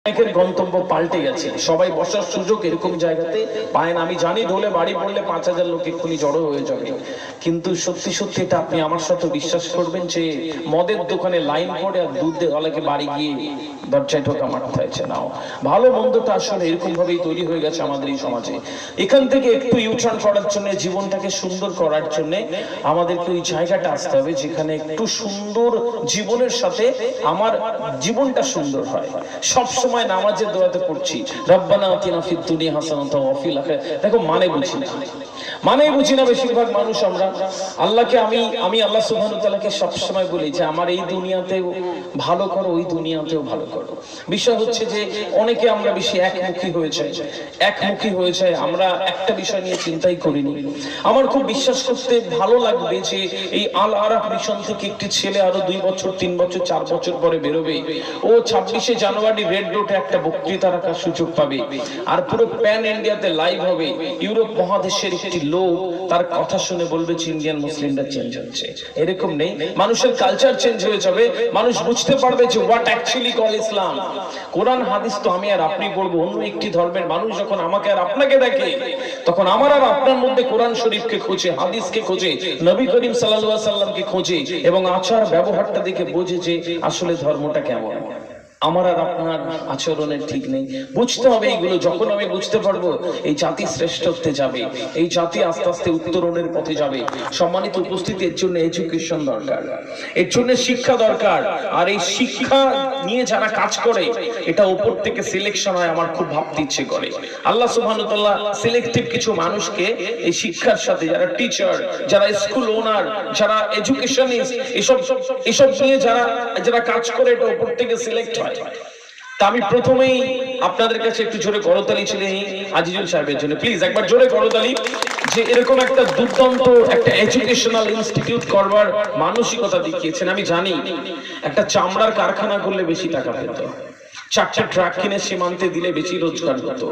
অনেকের গন্তব্য পাল্টে গেছে, সবাই বসার সুযোগ এরকম জায়গাতে পায় না। আমি জানি ঢোলে বাড়ি পড়লে 5,000 লোক এক্ষুনি জড়ো হয়ে যাবে, কিন্তু সত্যি সত্যি এটা আপনি আমার সাথে বিশ্বাস করবেন যে মদের দোকানে লাইন পড়ে আর দুধ দেওয়ালাকে বাড়ি গিয়ে দরজায় ঢোকা মারতে হয়েছে। নাও ভালো মন্দটা আসলে এরকম ভাবেই তৈরি হয়ে গেছে আমাদের এই সমাজে। এখান থেকে একটু ইউটার্ন করার জন্য, জীবনটাকে সুন্দর করার জন্য আমাদেরকে ওই জায়গাটা আসতে হবে যেখানে একটু সুন্দর জীবনের সাথে আমার জীবনটা সুন্দর হয়। সব সময় নামাজের দোয়াতে পড়ছি রব্বানা আতিনা ফিদ দুনিয়া হাসানাতাও ওয়া ফিল আখিরাতি। দেখো মানে বুঝি না বেশিরভাগ মানুষ আমরা আল্লাহকে আমি আল্লাহ সুবহানাহু ওয়া তাআলাকে সব সময় বলি যে আমার এই দুনিয়াতেও ভালো করো, ওই দুনিয়াতেও ভালো করো। বিষয় হচ্ছে যে অনেকে আমরা বেশি একমুখী হয়ে যায়। আমরা একটা বিষয় নিয়ে চিন্তাই করিনি। আমার খুব বিশ্বাস করতে ভালো লাগবে যে এই আল আরাফ মিশন থেকে একটি ছেলে আরো 2 বছর 3 বছর 4 বছর পরে বেরোবে, ও 26শে জানুয়ারি রেড রোডে একটা বক্তৃতা রাখার সুযোগ পাবে, আর পুরো প্যান ইন্ডিয়াতে লাইভ হবে। ইউরোপ মহাদেশের একটি লোক তার কথা শুনে বলবে যে ইন্ডিয়ান মুসলিমরা চেঞ্জ হচ্ছে। এরকম নেই, মানুষের কালচার চেঞ্জ হয়ে যাবে, মানুষ বুঝতে পারবে যে হোয়াট অ্যাকচুয়ালি কল ইসলাম। কোরআন হাদিস তো আমি আর আপনি পড়বো, অন্য একটি ধর্মের মানুষ যখন আমাকে আর আপনাকে দেখে তখন আমার আর আপনার মধ্যে কোরআন শরীফকে খোঁজে, হাদিসকে খোঁজে, নবী করিম সাল্লাল্লাহু আলাইহি সাল্লামকে খোঁজে এবং আচার ব্যবহারটা দেখে বোঝে যে আসলে ধর্মটা কেমন। আমার আর আপনার আচরণের ঠিক নেই, বুঝতে হবে এইগুলো। যখন আমি বুঝতে পারবো এই জাতি শ্রেষ্ঠত্বে যাবে, এই জাতি আস্তে আস্তে উত্তরণের পথে যাবে। সম্মানিত উপস্থিতি, এর জন্য এডুকেশন দরকার, এর জন্য শিক্ষা দরকার। আর এই শিক্ষা নিয়ে যারা কাজ করে এটা উপর থেকে সিলেকশন হয়, আমার খুব ভাবতে ইচ্ছে করে। আল্লাহ সুবহানাহু ওয়া তাআলা সিলেক্টিভ কিছু মানুষকে এই শিক্ষার সাথে, যারা টিচার, যারা স্কুল ওনার, যারা এডুকেশনিস্ট, এসব নিয়ে যারা কাজ করে এটা উপর থেকে সিলেক্ট হয়। তা আমি প্রথমেই আপনাদের কাছে একটু জোরে করতালি ছিলেন আজিজুল সাহেবের জন্য। প্লিজ একবার জোরে করতালি, যে এরকম একটা দুর্দান্ত একটা এডুকেশনাল ইনস্টিটিউট করবার মানসিকতা দেখিয়েছেন। আমি জানি একটা চামড়ার কারখানা করলে বেশি টাকা পেত, 4টা ট্রাক কিনে সীমান্তে দিলে বেশি রোজগার হতো,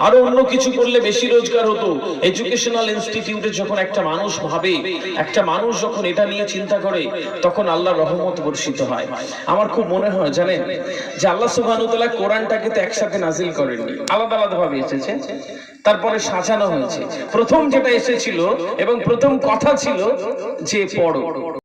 আরো অন্য কিছু করলে বেশি রোজগার হতো। এডুকেশনাল ইনস্টিটিউটে যখন একটা মানুষ ভাবে, একটা মানুষ যখন এটা নিয়ে চিন্তা করে, তখন আল্লাহর রহমত বর্ষিত হয়। আমার খুব মনে হয় জানেন যে আল্লাহ সুবহানাহু ওয়া তাআলা কোরআনটাকে তো একসাথে নাজিল করেননি, আলাদা আলাদা ভাবে এসেছে, তারপরে সাজানো হয়েছে। প্রথম যেটা এসেছিল এবং প্রথম কথা ছিল যে পড়ো।